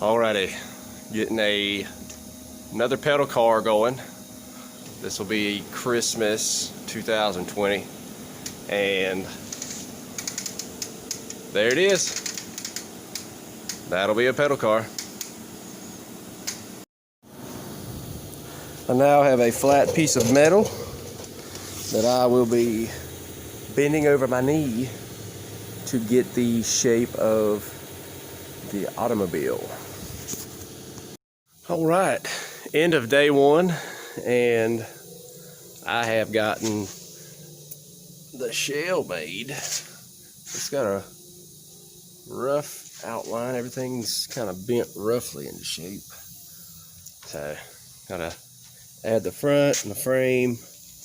Alrighty, getting another pedal car going. This will be Christmas 2020, and there it is. That'll be a pedal car. I now have a flat piece of metal that I will be bending over my knee to get the shape of the automobile. All right, end of day one, and I have gotten the shell made. It's got a rough outline. Everything's kind of bent roughly into shape. So, gotta add the front and the frame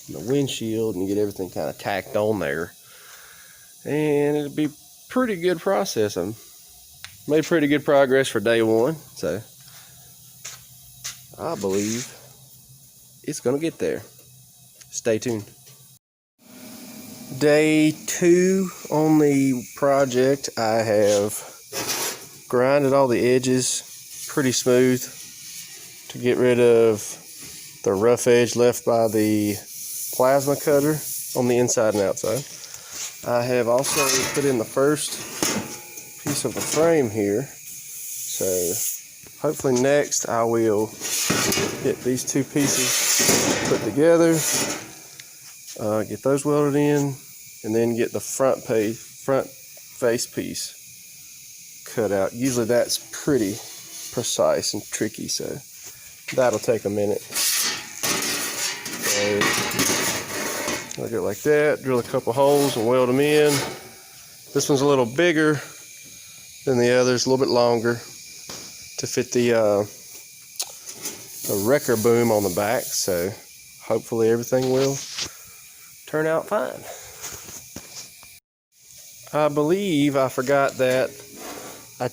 and the windshield and get everything kind of tacked on there. And it'll be a pretty good process. I made pretty good progress for day one, so I believe it's gonna get there. Stay tuned. Day two on the project, I have grinded all the edges pretty smooth to get rid of the rough edge left by the plasma cutter on the inside and outside. I have also put in the first piece of the frame here, so hopefully next I will get these two pieces put together, get those welded in, and then get the front face piece cut out. Usually that's pretty precise and tricky, so that'll take a minute. So I'll do it like that, drill a couple holes and weld them in. This one's a little bigger than the others, a little bit longer to fit the wrecker boom on the back, so hopefully everything will turn out fine. I believe I forgot that I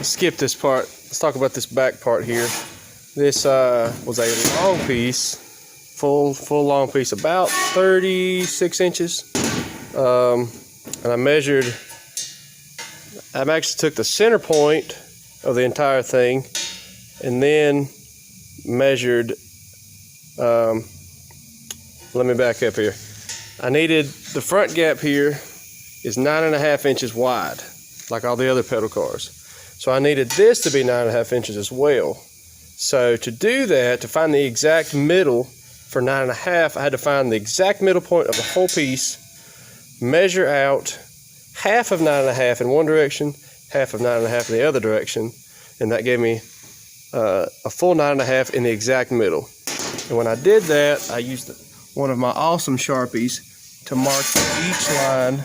skipped this part. Let's talk about this back part here. This was a long piece, full long piece, about 36 inches. And I actually took the center point of the entire thing and then measured, let me back up here. I needed, the front gap here is 9.5 inches wide, like all the other pedal cars. So I needed this to be 9.5 inches as well. So to do that, to find the exact middle for 9.5, I had to find the exact middle point of the whole piece, measure out half of 9.5 in one direction, half of 9.5 in the other direction, and that gave me a full 9.5 in the exact middle. And when I did that, I used one of my awesome Sharpies to mark each line,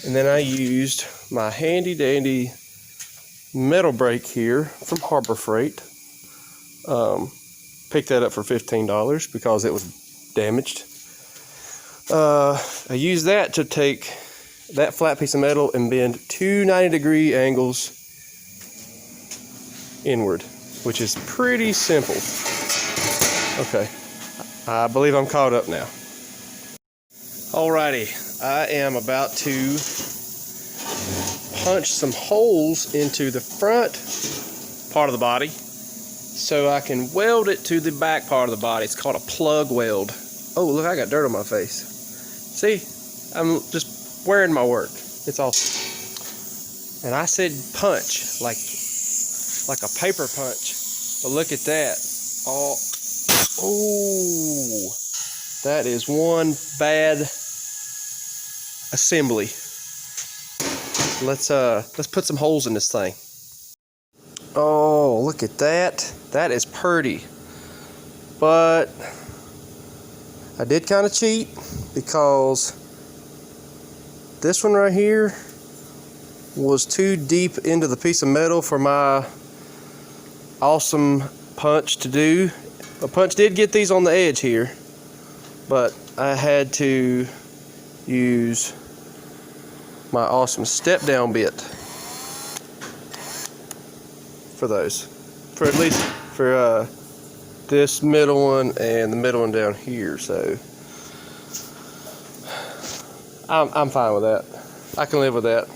and then I used my handy dandy metal brake here from Harbor Freight. Picked that up for $15 because it was damaged. I used that to take that flat piece of metal and bend two 90-degree angles inward, which is pretty simple. Okay, I believe I'm caught up now. Alrighty, I am about to punch some holes into the front part of the body so I can weld it to the back part of the body. It's called a plug weld. Oh, look, I got dirt on my face. See, I'm just wearing my work. It's awesome. And I said punch, like a paper punch. But look at that. Oh, that is one bad assembly. Let's put some holes in this thing. Oh, look at that. That is pretty. But I did kind of cheat because this one right here was too deep into the piece of metal for my awesome punch to do. The punch did get these on the edge here, but I had to use my awesome step down bit for those, for at least for this middle one and the middle one down here. So I'm fine with that. I can live with that.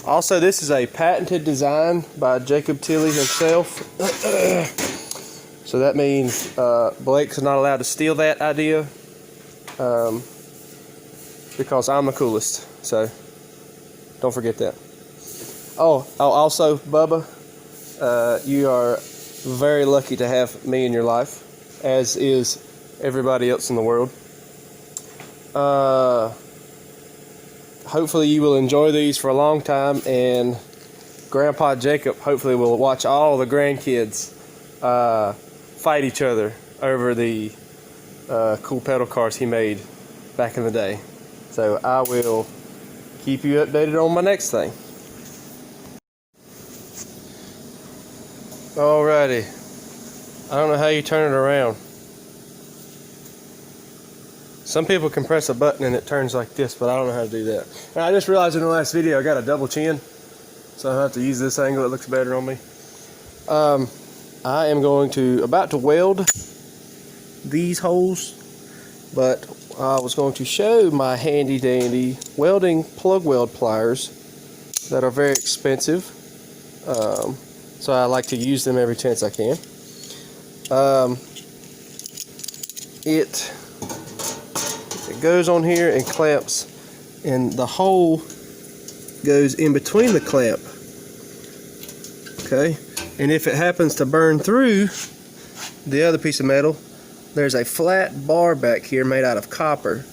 Also, this is a patented design by Jacob Tilley himself. So that means Blake's not allowed to steal that idea, because I'm the coolest. So don't forget that. Oh, also, Bubba, you are very lucky to have me in your life, as is everybody else in the world. Hopefully you will enjoy these for a long time, and Grandpa Jacob hopefully will watch all the grandkids fight each other over the cool pedal cars he made back in the day. So I will keep you updated on my next thing. Alrighty, I don't know how you turn it around. Some people can press a button and it turns like this, but I don't know how to do that. And I just realized in the last video I got a double chin, so I have to use this angle. It looks better on me. I am about to weld these holes, but I was going to show my handy dandy welding plug weld pliers that are very expensive. So I like to use them every chance I can. It goes on here and clamps, and the hole goes in between the clamp. Okay, and if it happens to burn through the other piece of metal, there's a flat bar back here made out of copper,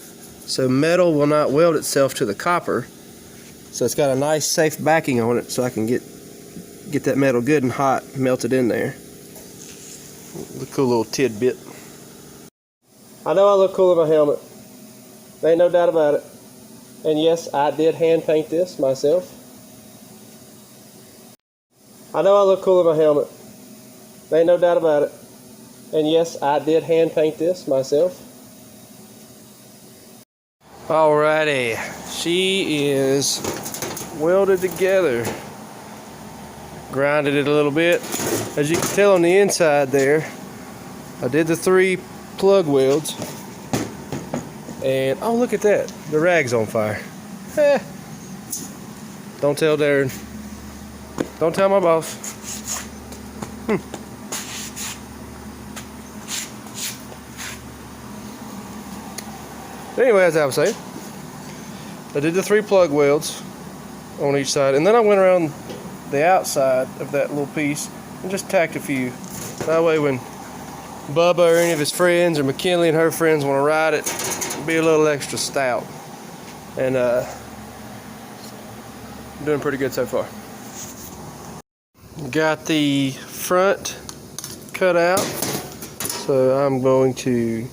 so metal will not weld itself to the copper. So it's got a nice safe backing on it, so I can get that metal good and hot melted in there. A cool little tidbit. I know I look cool in my helmet. There ain't no doubt about it. And yes, I did hand paint this myself. I know I look cool in my helmet. There ain't no doubt about it. And yes, I did hand paint this myself. Alrighty, she is welded together. Grinded it a little bit. As you can tell on the inside there, I did the 3 plug welds. And oh, look at that, the rag's on fire. Don't tell Darren. Don't tell my boss. Anyway, as I was saying, I did the 3 plug welds on each side, and then I went around the outside of that little piece and just tacked a few. That way when Bubba or any of his friends or McKinley and her friends want to ride it, it'll be a little extra stout. And doing pretty good so far. Got the front cut out, so I'm going to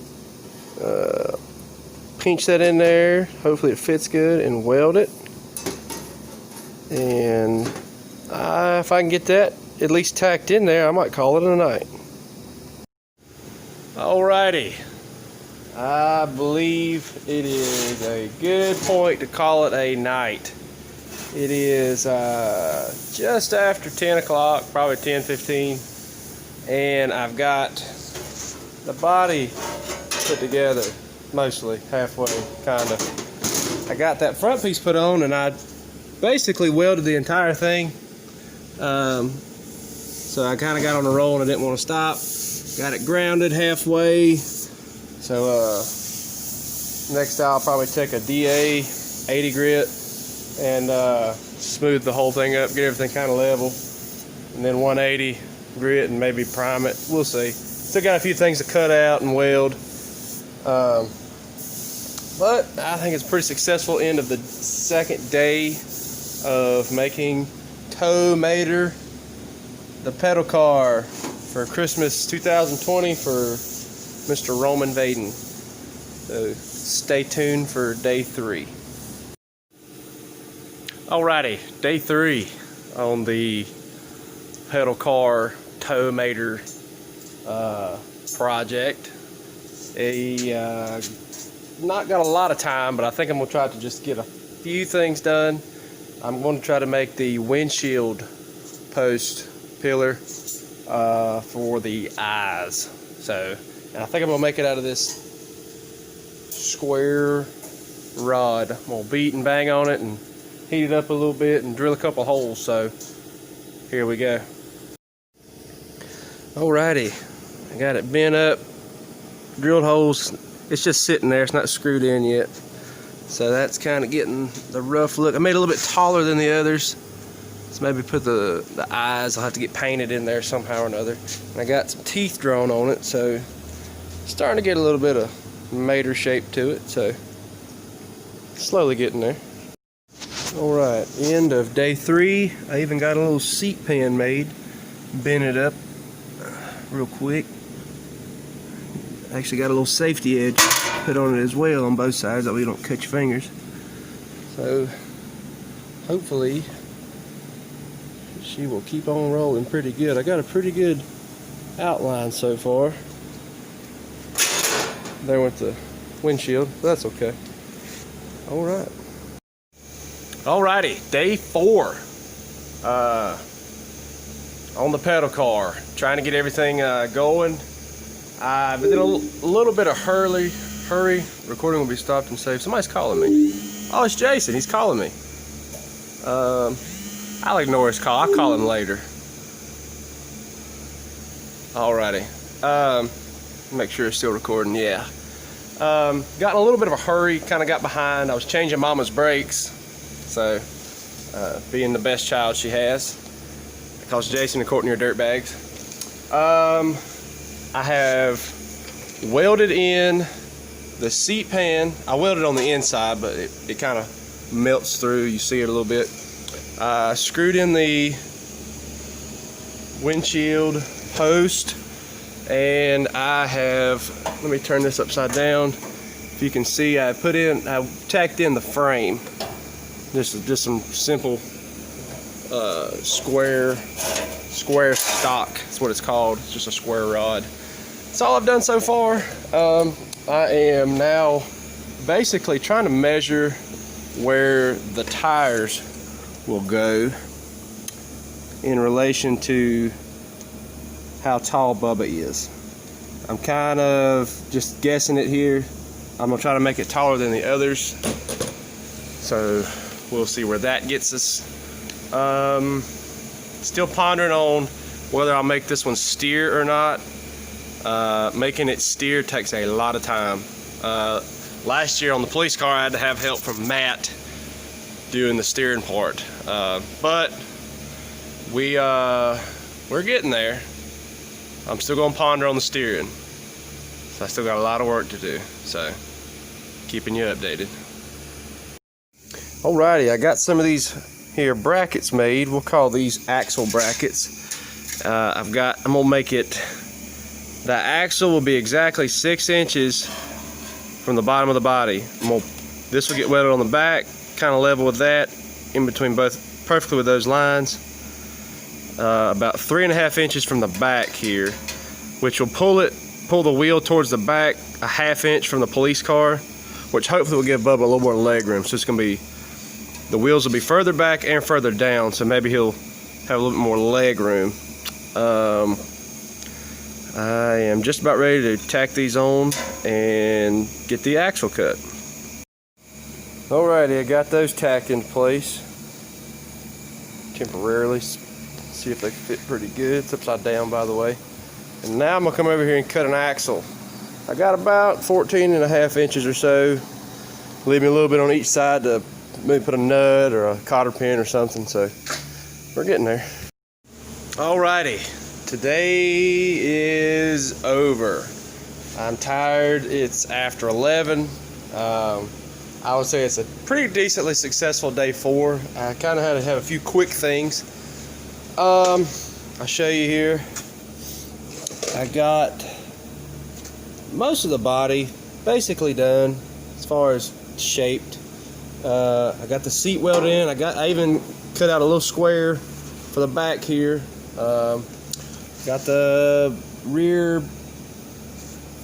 pinch that in there. Hopefully it fits good, and weld it. And if I can get that at least tacked in there, I might call it a night. Alrighty, I believe it is a good point to call it a night. It is just after 10 o'clock, probably 10:15, and I've got the body put together, mostly, halfway, kinda. I got that front piece put on, and I basically welded the entire thing. So I kind of got on a roll and I didn't want to stop. Got it grounded halfway. So next I'll probably take a DA 80 grit and smooth the whole thing up, get everything kind of level, and then 180 grit and maybe prime it. We'll see. Still got a few things to cut out and weld. But I think it's a pretty successful end of the second day of making Tow Mater, the pedal car for Christmas 2020 for Mr. Roman Vaden. So stay tuned for day 3. Alrighty, day 3 on the pedal car Tow Mater project. Not got a lot of time, but I think I'm gonna try to just get a few things done. I'm going to try to make the windshield post pillar for the eyes. So, and I think I'm gonna make it out of this square rod. I'm gonna beat and bang on it and heat it up a little bit and drill a couple holes. So here we go. Alrighty, I got it bent up, drilled holes. It's just sitting there, it's not screwed in yet. So that's kind of getting the rough look. I made it a little bit taller than the others. So maybe put the eyes, I'll have to get painted in there somehow or another. And I got some teeth drawn on it, so starting to get a little bit of mater shape to it, so slowly getting there. Alright, end of day 3. I even got a little seat pan made. Bent it up real quick. Actually got a little safety edge put on it as well on both sides, that way you don't cut your fingers. So hopefully she will keep on rolling pretty good. I got a pretty good outline so far. There went the windshield, but that's okay. Alright. Alrighty, day 4. On the pedal car, trying to get everything going. I've been in a little bit of hurry. Recording will be stopped and saved. Somebody's calling me. Oh, it's Jason. He's calling me. I'll ignore his call. I'll call him later. Alrighty. Make sure it's still recording. Yeah. Got in a little bit of a hurry. Kind of got behind. I was changing Mama's brakes. So, being the best child she has. I calls Jason and Courtney are dirtbags. I have welded in the seat pan. I welded on the inside, but it kind of melts through. You see it a little bit. Screwed in the windshield post, and I have, let me turn this upside down. If you can see, I tacked in the frame. Just some simple square stock. That's what it's called. It's just a square rod. That's all I've done so far. I am now basically trying to measure where the tires will go in relation to how tall Bubba is. I'm kind of just guessing it here. I'm gonna try to make it taller than the others. So we'll see where that gets us. Still pondering on whether I'll make this one steer or not. Making it steer takes a lot of time. Last year on the police car, I had to have help from Matt doing the steering part. But we're getting there. I'm still gonna ponder on the steering. So I still got a lot of work to do. So keeping you updated. Alrighty, I got some of these here brackets made. We'll call these axle brackets. I'm gonna make it, the axle will be exactly 6 inches from the bottom of the body. This will get welded on the back, kind of level with that, in between both, perfectly with those lines. About 3.5 inches from the back here, which will pull the wheel towards the back 1/2 inch from the police car, which hopefully will give Bubba a little more leg room. So it's gonna be, the wheels will be further back and further down, so maybe he'll have a little bit more leg room. I am just about ready to tack these on and get the axle cut. Alrighty, I got those tacked into place temporarily. See if they fit pretty good. It's upside down, by the way. And now I'm gonna come over here and cut an axle. I got about 14.5 inches or so. Leave me a little bit on each side to maybe put a nut or a cotter pin or something. So we're getting there. Alrighty, today is over. I'm tired. It's after 11. I would say it's a pretty decently successful day 4. I kind of had to have a few quick things. I'll show you here. I got most of the body basically done as far as shaped. I got the seat welded in. I even cut out a little square for the back here. Got the rear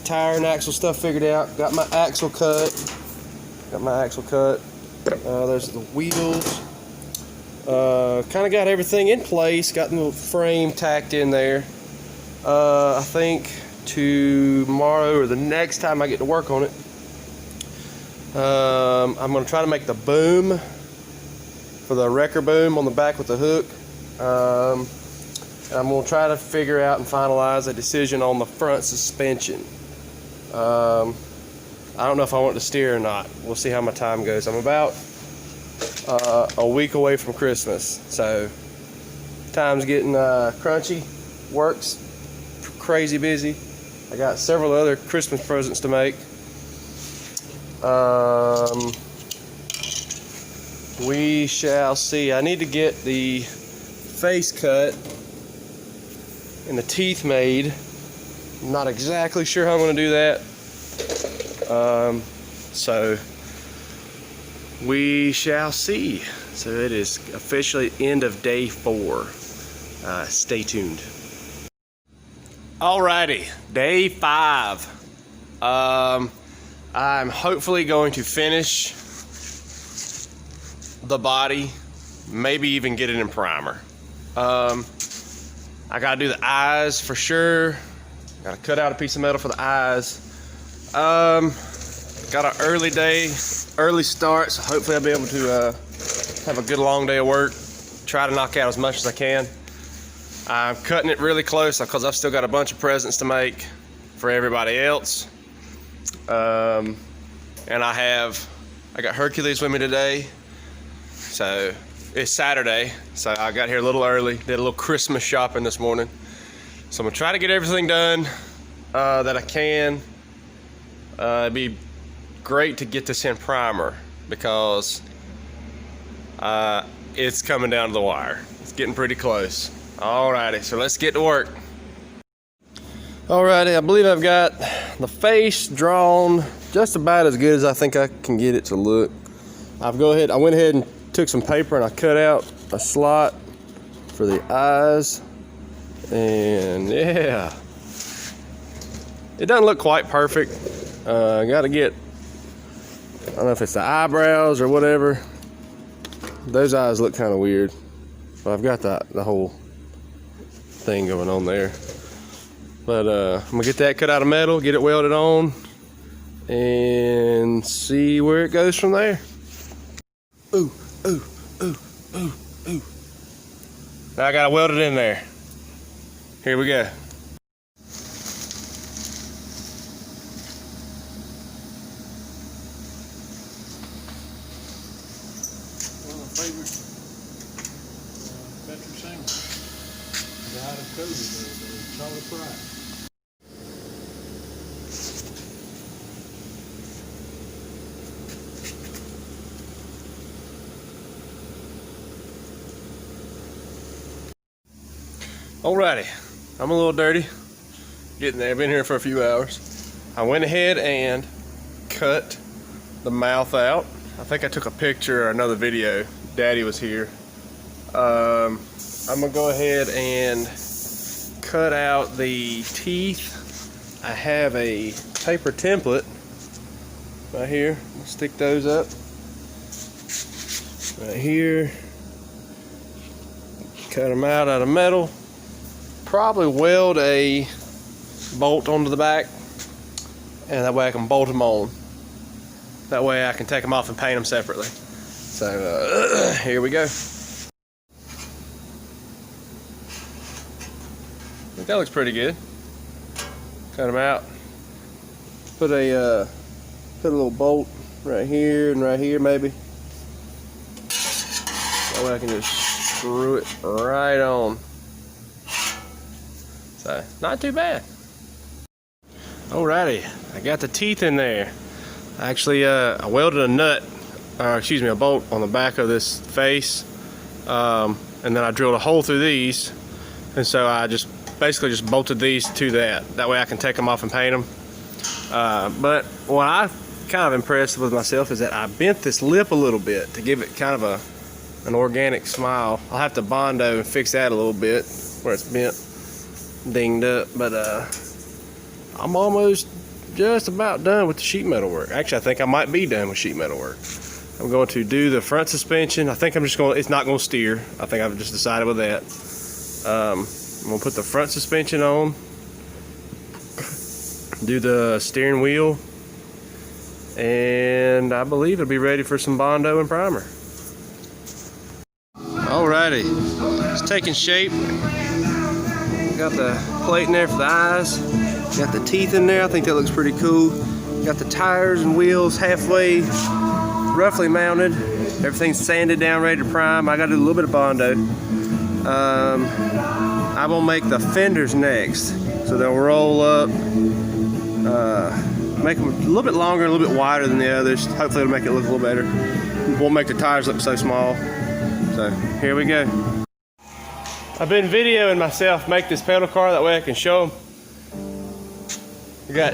tire and axle stuff figured out. Got my axle cut. There's the wheels. Kind of got everything in place. Got the frame tacked in there. I think tomorrow or the next time I get to work on it, I'm going to try to make the boom for the wrecker boom on the back with the hook. And I'm going to try to figure out and finalize a decision on the front suspension. I don't know if I want to steer or not. We'll see how my time goes. I'm about a week away from Christmas, so time's getting crunchy. Work's crazy busy. I got several other Christmas presents to make. We shall see. I need to get the face cut and the teeth made. I'm not exactly sure how I'm going to do that. So we shall see. So it is officially end of day 4. Stay tuned. Alrighty, day 5. I'm hopefully going to finish the body, maybe even get it in primer. I gotta do the eyes for sure. Gotta cut out a piece of metal for the eyes. Got an early day, early start, so hopefully I'll be able to have a good long day of work. Try to knock out as much as I can. I'm cutting it really close because I've still got a bunch of presents to make for everybody else. And I got Hercules with me today. So it's Saturday, so I got here a little early, did a little Christmas shopping this morning. So I'm gonna try to get everything done that I can. It'd be great to get this in primer because it's coming down to the wire. It's getting pretty close. Alrighty, so let's get to work. Alrighty, I believe I've got the face drawn just about as good as I think I can get it to look. I went ahead and took some paper and I cut out a slot for the eyes, and yeah, it doesn't look quite perfect. I gotta get, I don't know if it's the eyebrows or whatever. Those eyes look kind of weird, but I've got the whole thing going on there. But I'm gonna get that cut out of metal, get it welded on, and see where it goes from there. Ooh, ooh, ooh, ooh, ooh. Now I gotta weld it in there. Here we go. One of my favorite country singers, died of COVID, Charlie Pride. Alrighty, I'm a little dirty, getting there, been here for a few hours. I went ahead and cut the mouth out. I think I took a picture or another video. Daddy was here. I'm gonna go ahead and cut out the teeth. I have a paper template right here. I'll stick those up right here. Cut them out of metal. Probably weld a bolt onto the back, and that way I can bolt them on. That way I can take them off and paint them separately. So here we go. I think that looks pretty good. Cut them out. Put a little bolt right here and right here maybe. That way I can just screw it right on. So, not too bad. Alrighty, I got the teeth in there. Actually, I welded a bolt on the back of this face, and then I drilled a hole through these, and so I basically just bolted these to that. That way I can take them off and paint them. But what I'm kind of impressed with myself is that I bent this lip a little bit to give it kind of an organic smile. I'll have to Bondo and fix that a little bit where it's bent, dinged up, but I'm almost just about done with the sheet metal work. Actually, I think I might be done with sheet metal work. I'm going to do the front suspension. I think it's not going to steer. I think I've just decided with that. I'm going to put the front suspension on, do the steering wheel, and I believe it'll be ready for some Bondo and primer. Alrighty, it's taking shape. Got the plate in there for the eyes. Got the teeth in there. I think that looks pretty cool. Got the tires and wheels halfway, roughly mounted. Everything's sanded down, ready to prime. I got to do a little bit of Bondo. I'm gonna make the fenders next, so they'll roll up. Make them a little bit longer, a little bit wider than the others. Hopefully it'll make it look a little better. Won't make the tires look so small. So here we go. I've been videoing myself make this pedal car, that way I can show them. We got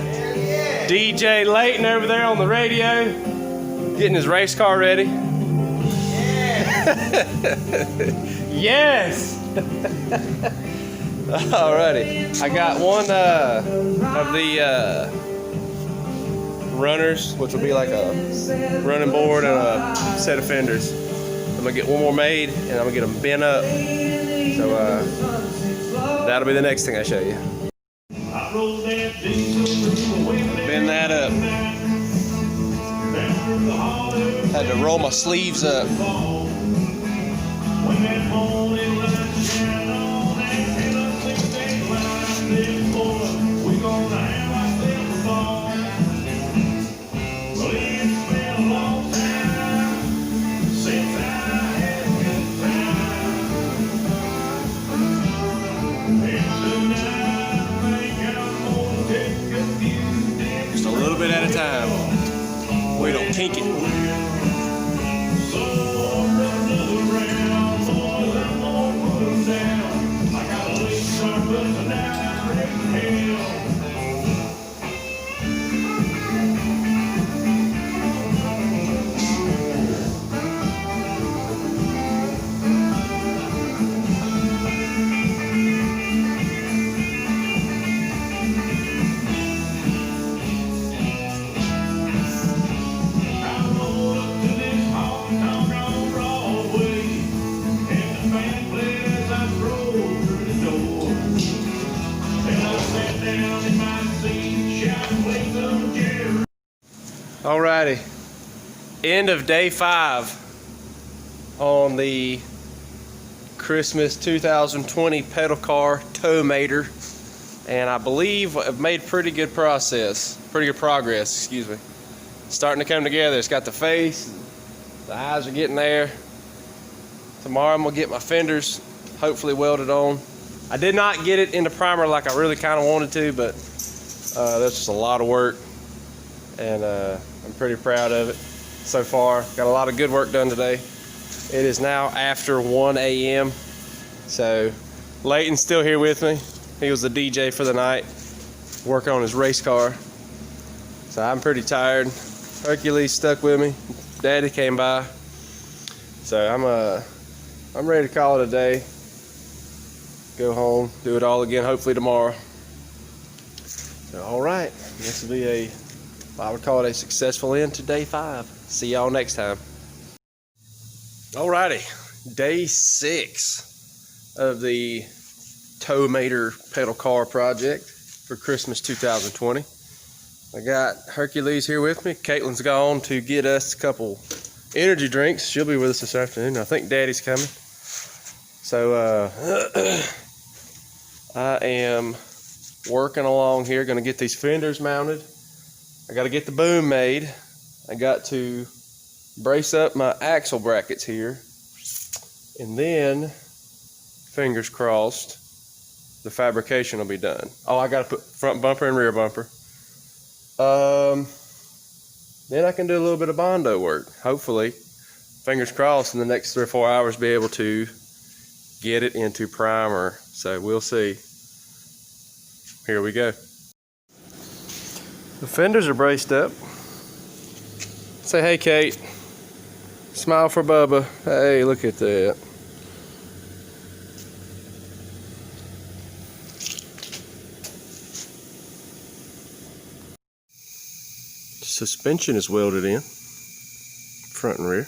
DJ Layton over there on the radio, getting his race car ready. Yes! Alrighty, I got one of the runners, which will be like a running board and a set of fenders. I'm gonna get one more made, and I'm gonna get them bent up. So that'll be the next thing I show you. Bend that up. Had to roll my sleeves up. Just a little bit at a time. We don't kink it. Alrighty, end of day 5 on the Christmas 2020 pedal car Tow-Mater, and I believe I've made pretty good progress, excuse me. Starting to come together. It's got the face, the eyes are getting there. Tomorrow I'm gonna get my fenders hopefully welded on. I did not get it into primer like I really kind of wanted to, but that's just a lot of work, and I'm pretty proud of it so far. Got a lot of good work done today. It is now after 1 a.m. So Layton's still here with me. He was the DJ for the night, working on his race car. So I'm pretty tired. Hercules stuck with me. Daddy came by. So I'm ready to call it a day. Go home, do it all again, hopefully tomorrow. So, all right, this will be I would call it a successful end to day 5. See y'all next time. Alrighty, day 6 of the Tow-Mater pedal car project for Christmas 2020. I got Hercules here with me. Caitlin's gone to get us a couple energy drinks. She'll be with us this afternoon. I think Daddy's coming. So I am working along here, gonna get these fenders mounted. I got to get the boom made. I got to brace up my axle brackets here. And then, fingers crossed, the fabrication will be done. Oh, I got to put front bumper and rear bumper. Then I can do a little bit of Bondo work. Hopefully, fingers crossed, in the next 3 or 4 hours, be able to get it into primer. So we'll see. Here we go. The fenders are braced up. Say hey, Kate. Smile for Bubba. Hey, look at that. Suspension is welded in, front and rear.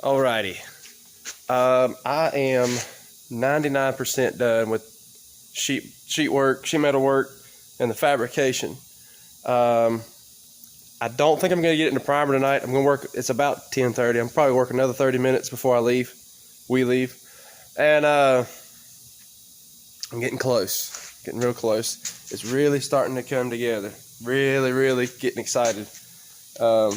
Alrighty. I am 99% done with sheet work, sheet metal work, and the fabrication. I I don't think I'm going to get it in the primer tonight. I'm going to work, it's about 10:30. I'm probably working another 30 minutes before we leave. And I'm getting close, getting real close. It's really starting to come together. Really getting excited. I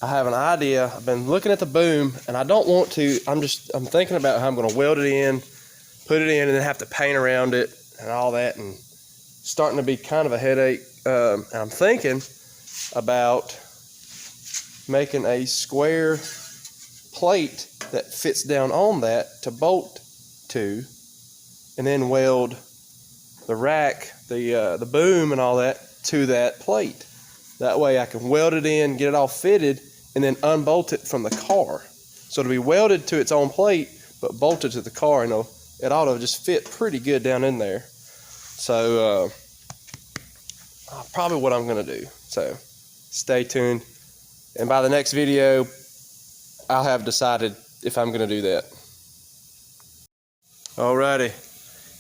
have an idea. I've been looking at the boom, and I don't want to. I'm thinking about how I'm going to weld it in, put it in, and then have to paint around it and all that, and starting to be kind of a headache. And I'm thinking about making a square plate that fits down on that to bolt to, and then weld the rack, the boom, and all that to that plate. That way I can weld it in, get it all fitted, and then unbolt it from the car. So it'll be welded to its own plate, but bolted to the car, and it ought to just fit pretty good down in there. So probably what I'm gonna do. So stay tuned. And by the next video, I'll have decided if I'm gonna do that. Alrighty,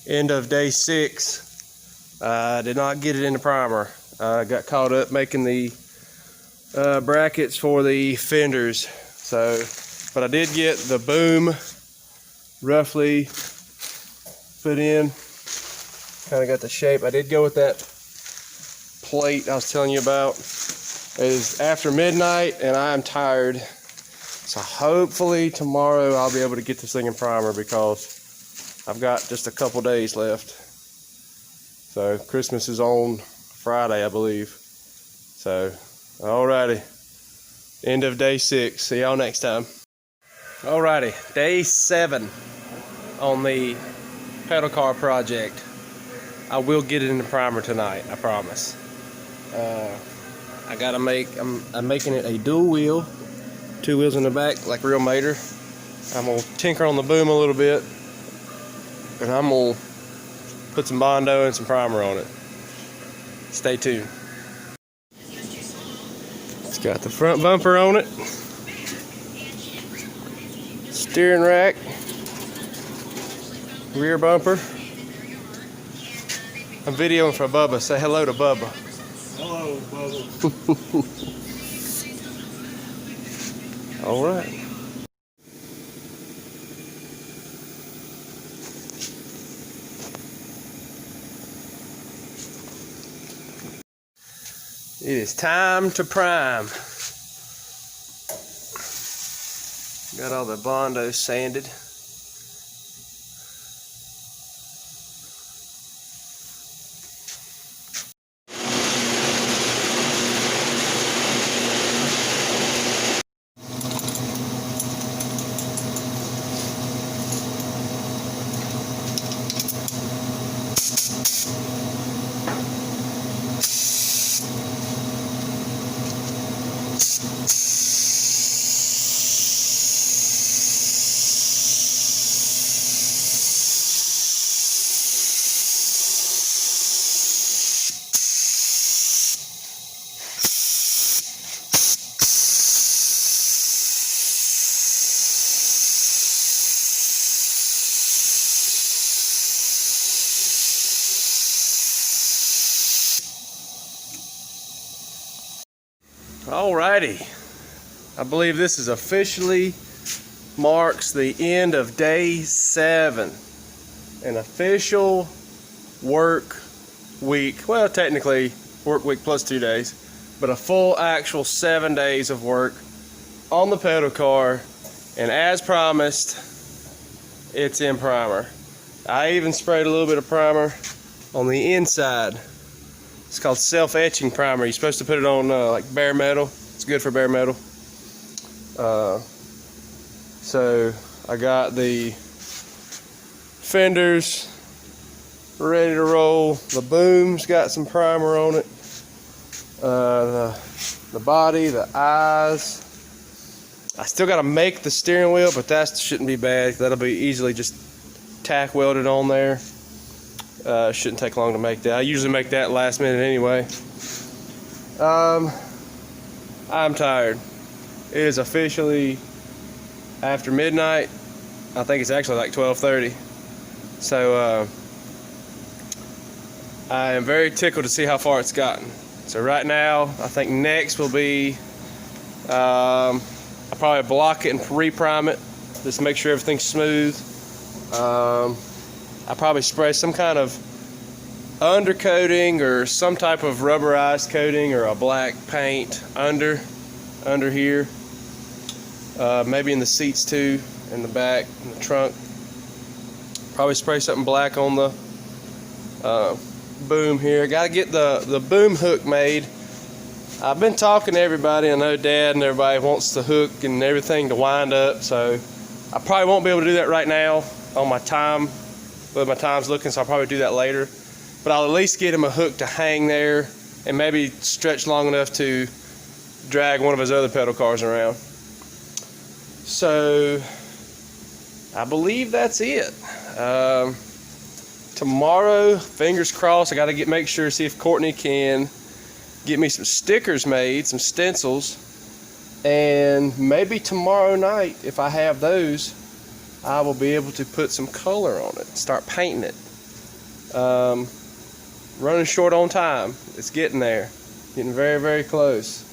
end of day 6. I did not get it in the primer. I got caught up making the brackets for the fenders. So, but I did get the boom roughly put in. Kind of got the shape. I did go with that plate I was telling you about. It is after midnight and I'm tired. So hopefully tomorrow I'll be able to get this thing in primer, because I've got just a couple days left. So Christmas is on Friday, I believe. So, alrighty. End of day 6. See y'all next time. Alrighty, day 7 on the pedal car project. I will get it in the primer tonight, I promise. I'm making it a dual wheel, 2 wheels in the back, like real Mater. I'm gonna tinker on the boom a little bit, and I'm gonna put some Bondo and some primer on it. Stay tuned. It's got the front bumper on it, steering rack, rear bumper. I'm videoing for Bubba. Say hello to Bubba. Hello, Bubba. All right. It is time to prime. Got all the Bondo sanded. Alrighty, I believe this is officially marks the end of day 7. An official work week. Well, technically work week plus 2 days, but a full actual 7 days of work on the pedal car. And as promised, it's in primer. I even sprayed a little bit of primer on the inside. It's called self-etching primer. You're supposed to put it on like bare metal. It's good for bare metal. So I got the fenders ready to roll. The boom's got some primer on it. The body, the eyes. I still got to make the steering wheel, but that shouldn't be bad. That'll be easily just tack welded on there. Shouldn't take long to make that. I usually make that last minute anyway. I'm tired. It is officially after midnight. I think it's actually like 12:30. So I am very tickled to see how far it's gotten. So right now, I think next will be, I'll probably block it and re-prime it, just to make sure everything's smooth. I'll probably spray some kind of undercoating or some type of rubberized coating or a black paint under here. Maybe in the seats too, in the back, in the trunk. Probably spray something black on the boom here. Got to get the boom hook made. I've been talking to everybody. I know Dad and everybody wants the hook and everything to wind up, so I probably won't be able to do that right now on my time, but my time's looking, so I'll probably do that later. But I'll at least get him a hook to hang there and maybe stretch long enough to drag one of his other pedal cars around. So I believe that's it. Tomorrow, fingers crossed, I got to make sure, see if Courtney can get me some stickers made, some stencils, and maybe tomorrow night, if I have those, I will be able to put some color on it, start painting it. Running short on time. It's getting there, getting very, very close.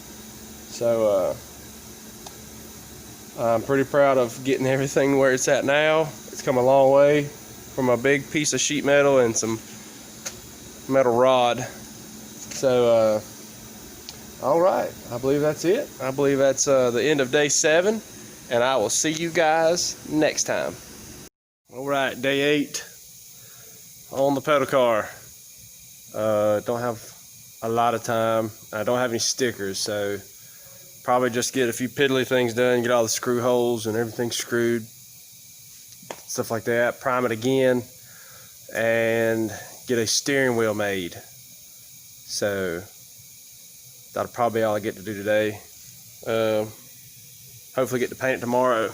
So I'm pretty proud of getting everything where it's at now. It's come a long way from a big piece of sheet metal and some metal rod. So all right, I believe that's it. I believe that's the end of day 7, and I will see you guys next time. All right, day 8 on the pedal car. Don't have a lot of time. I don't have any stickers, so probably just get a few piddly things done, get all the screw holes and everything screwed, stuff like that, prime it again, and get a steering wheel made. So that'll probably be all I get to do today. Hopefully get to paint it tomorrow,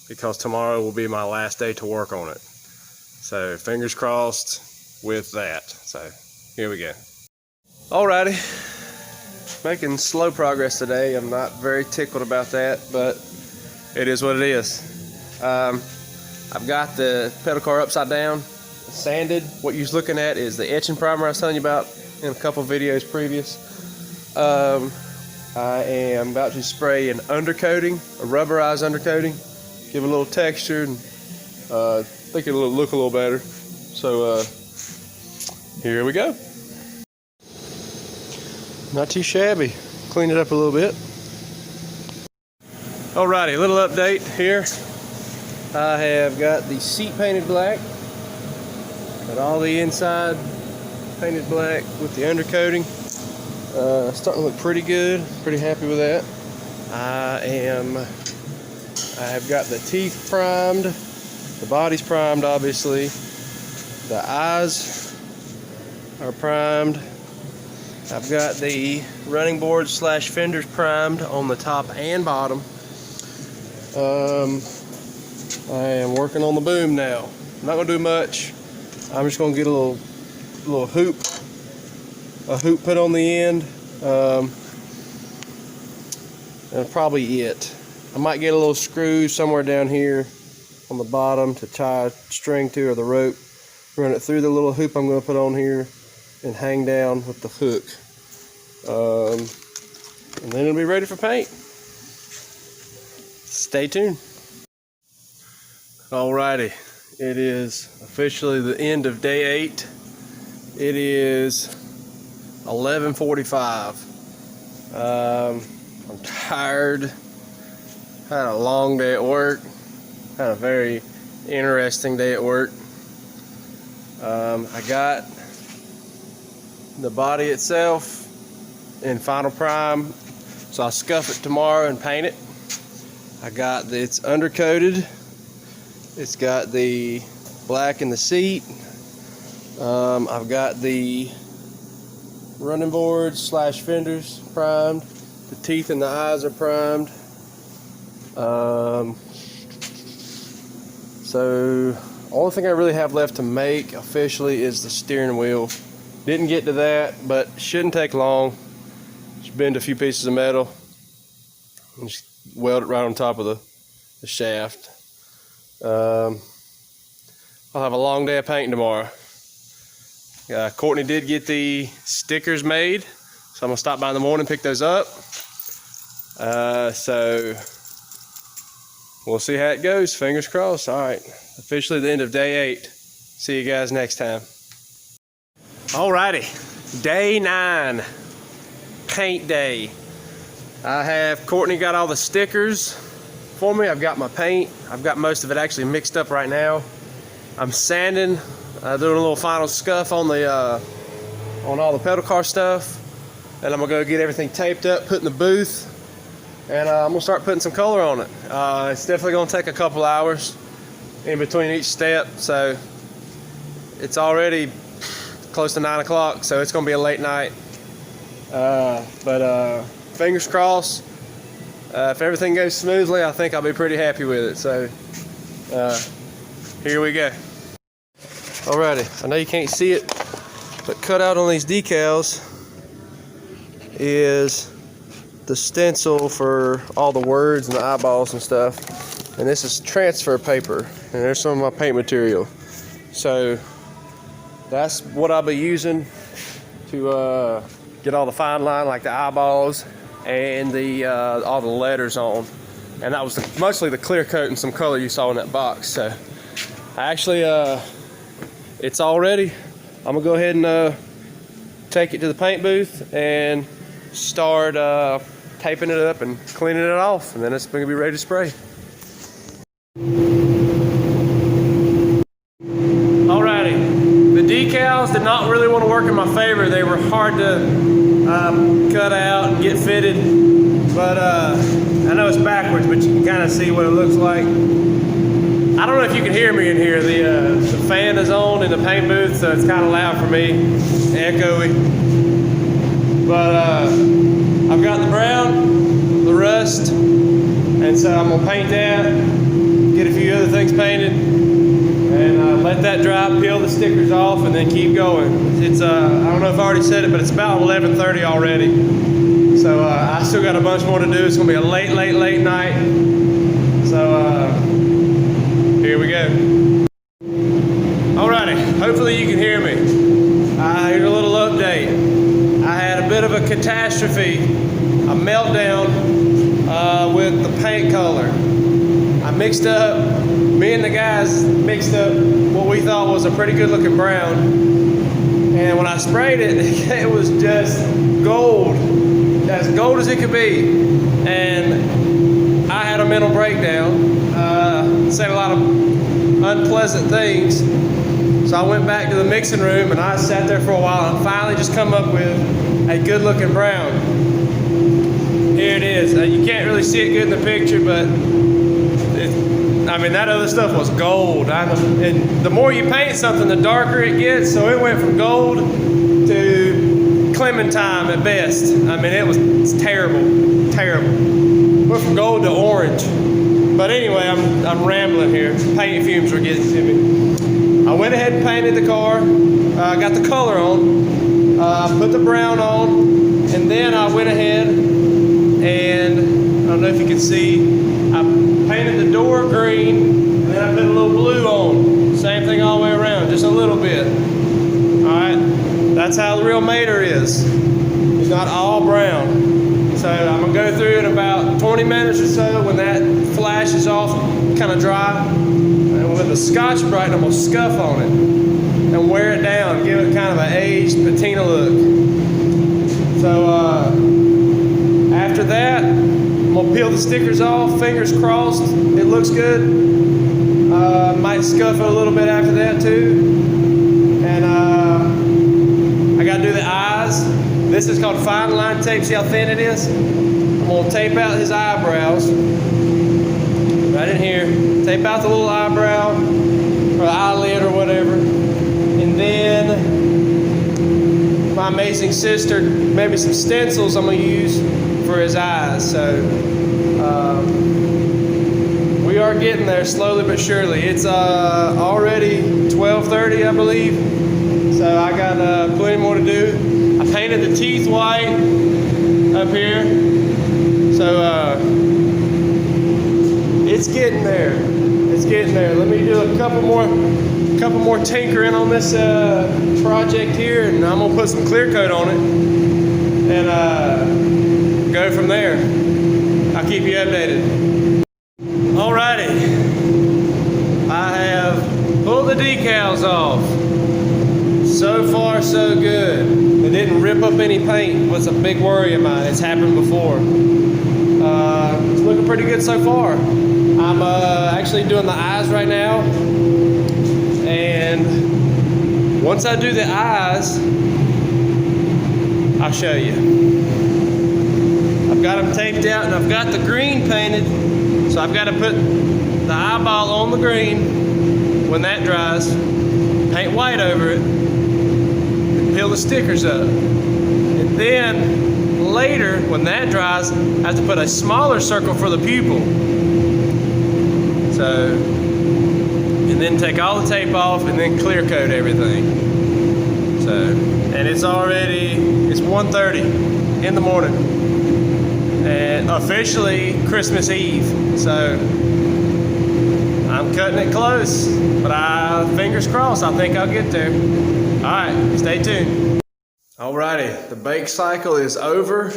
because tomorrow will be my last day to work on it. So fingers crossed with that. So here we go. Alrighty, making slow progress today. I'm not very tickled about that, but it is what it is. I've got the pedal car upside down, sanded. What you're looking at is the etching primer I was telling you about in a couple videos previous. I am about to spray an undercoating, a rubberized undercoating, give it a little texture, and think it'll look a little better. So here we go. Not too shabby. Cleaned it up a little bit. Alrighty, a little update here. I have got the seat painted black, got all the inside painted black with the undercoating. Starting to look pretty good. Pretty happy with that. I have got the teeth primed, the body's primed, obviously. The eyes are primed. I've got the running boards / fenders primed on the top and bottom. I am working on the boom now. I'm not gonna do much. I'm just gonna get a little hoop, put on the end. That's probably it. I might get a little screw somewhere down here on the bottom to tie a string to, or the rope. Run it through the little hoop I'm going to put on here and hang down with the hook. And then it'll be ready for paint. Stay tuned. Alrighty, it is officially the end of day 8. It is 11:45. I'm tired. Had a long day at work. Had a very interesting day at work. I got the body itself in final prime, so I'll scuff it tomorrow and paint it. It's undercoated. It's got the black in the seat. I've got the running boards / fenders primed. The teeth and the eyes are primed. So only thing I really have left to make officially is the steering wheel. Didn't get to that, but shouldn't take long. Just bend a few pieces of metal and just weld it right on top of the shaft. I'll have a long day of painting tomorrow. Courtney did get the stickers made, So I'm gonna stop by in the morning, pick those up. So we'll see how it goes. Fingers crossed. All right, officially the end of day 8. See you guys next time. Alrighty, day 9, paint day. I have Courtney got all the stickers for me. I've got my paint. I've got most of it actually mixed up right now. I'm sanding, doing a little final scuff on the on all the pedal car stuff, and I'm gonna go get everything taped up, put in the booth, and I'm gonna start putting some color on it. It's definitely gonna take a couple hours in between each step, so it's already close to 9 o'clock, so it's gonna be a late night. But fingers crossed. If everything goes smoothly, I think I'll be pretty happy with it. So here we go. Alrighty, I know you can't see it, but cut out on these decals is the stencil for all the words and the eyeballs and stuff. And this is transfer paper, and there's some of my paint material. So that's what I'll be using to get all the fine line, like the eyeballs and the all the letters on. And that was mostly the clear coat and some color you saw in that box. So actually, it's all ready. I'm gonna go ahead and take it to the paint booth and start taping it up and cleaning it off, and then it's gonna be ready to spray. Alrighty, the decals did not really want to work in my favor. They were hard to cut out and get fitted, but I know it's backwards, but you can kind of see what it looks like. I don't know if you can hear me in here. The fan is on in the paint booth, so it's kind of loud for me, echoey. But I've got the brown, the rust, and so I'm gonna paint that, get a few other things painted, and let that dry, peel the stickers off, and then keep going. It's I don't know if I already said it, but it's about 11:30 already. So I still got a bunch more to do. It's gonna be a late night. So here we go. Alrighty, hopefully you can hear me. Here's a little update. I had a bit of a catastrophe, a meltdown with the paint color. Me and the guys mixed up what we thought was a pretty good looking brown. And when I sprayed it, it was just gold, as gold as it could be. And I had a mental breakdown. Said a lot of unpleasant things. So I went back to the mixing room and I sat there for a while and finally just come up with a good looking brown. Here it is. You can't really see it good in the picture, but I mean, that other stuff was gold. And the more you paint something, the darker it gets. So it went from gold to clementine at best. I mean, it's terrible, terrible. Went from gold to orange. But anyway, I'm rambling here. Paint fumes were getting to me. I went ahead and painted the car. Got the color on. Put the brown on, and then I went ahead and I don't know if you can see. I painted the door green, and then I put a little blue on. Same thing all the way around, just a little bit. All right, that's how the real Mater is. It's not all brown. So I'm gonna go through in about 20 minutes or so when that flash is off, kind of dry. And with a Scotch-Brite, I'm gonna scuff on it and wear it down, give it kind of an aged patina look. So after that, I'm gonna peel the stickers off, fingers crossed, it looks good. Might scuff it a little bit after that too. And I gotta do the eyes. This is called fine line tape, see how thin it is? I'm gonna tape out his eyebrows, right in here. Tape out the little eyebrow, or eyelid or whatever. And then my amazing sister, maybe some stencils I'm gonna use for his eyes. So we are getting there slowly but surely. It's already 12:30, I believe. So I got plenty more to do. I painted the teeth white up here. So it's getting there. It's getting there. Let me do a couple more tinkering on this project here, and I'm gonna put some clear coat on it. and go from there. I'll keep you updated. Alrighty, I have pulled the decals off. So far, so good. It didn't rip up any paint. Was a big worry of mine. It's happened before. It's looking pretty good so far. I'm actually doing the eyes right now, and once I do the eyes, I'll show you. I've got them taped out, and I've got the green painted, so I've got to put the eyeball on the green. When that dries, paint white over it, and peel the stickers up. And then later, when that dries, I have to put a smaller circle for the pupil. So, and then take all the tape off and then clear coat everything. So, and it's 1:30 in the morning. And officially Christmas Eve. So, I'm cutting it close, but fingers crossed, I think I'll get there. All right, stay tuned. Alrighty, the bake cycle is over,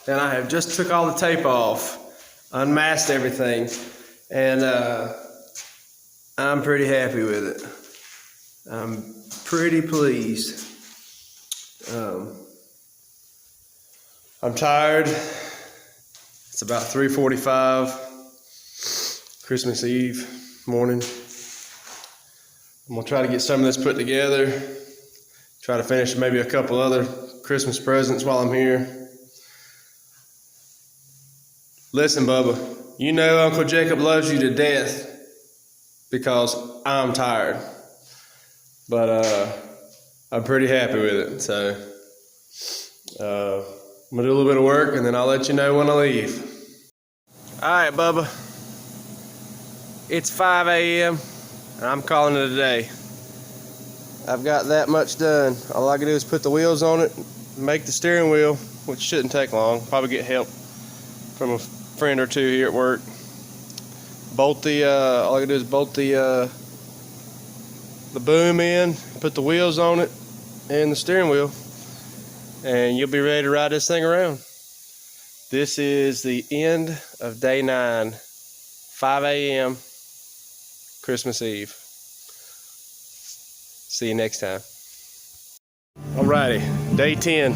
and I have just took all the tape off, unmasked everything, and I'm pretty happy with it. I'm pretty pleased. I'm tired. It's about 3:45, Christmas Eve morning. I'm gonna try to get some of this put together. Try to finish maybe a couple other Christmas presents while I'm here. Listen, Bubba, you know Uncle Jacob loves you to death because I'm tired. But I'm pretty happy with it. So I'm gonna do a little bit of work and then I'll let you know when I leave. All right, Bubba. It's 5 a.m. and I'm calling it a day. I've got that much done. All I can do is put the wheels on it, make the steering wheel, which shouldn't take long. Probably get help from a friend or two here at work. Bolt the, all I can do is bolt the boom in, put the wheels on it, and the steering wheel, and you'll be ready to ride this thing around. This is the end of day 9, 5 a.m. Christmas Eve. See you next time. Alrighty, day 10,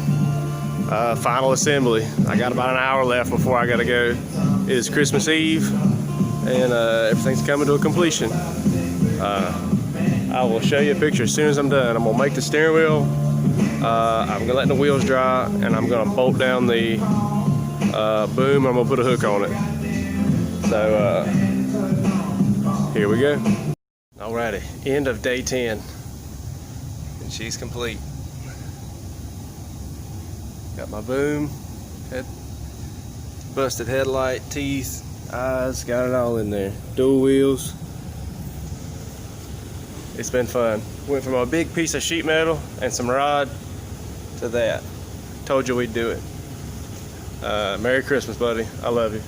final assembly. I got about an hour left before I gotta go. It is Christmas Eve, and everything's coming to a completion. I will show you a picture as soon as I'm done. I'm gonna make the steering wheel. I'm gonna let the wheels dry, and I'm gonna bolt down the boom. I'm gonna put a hook on it. So here we go. Alrighty, end of day 10. And she's complete. Got my boom, busted headlight, teeth, eyes, got it all in there. Dual wheels. It's been fun. Went from a big piece of sheet metal and some rod to that. Told you we'd do it. Merry Christmas, buddy. I love you.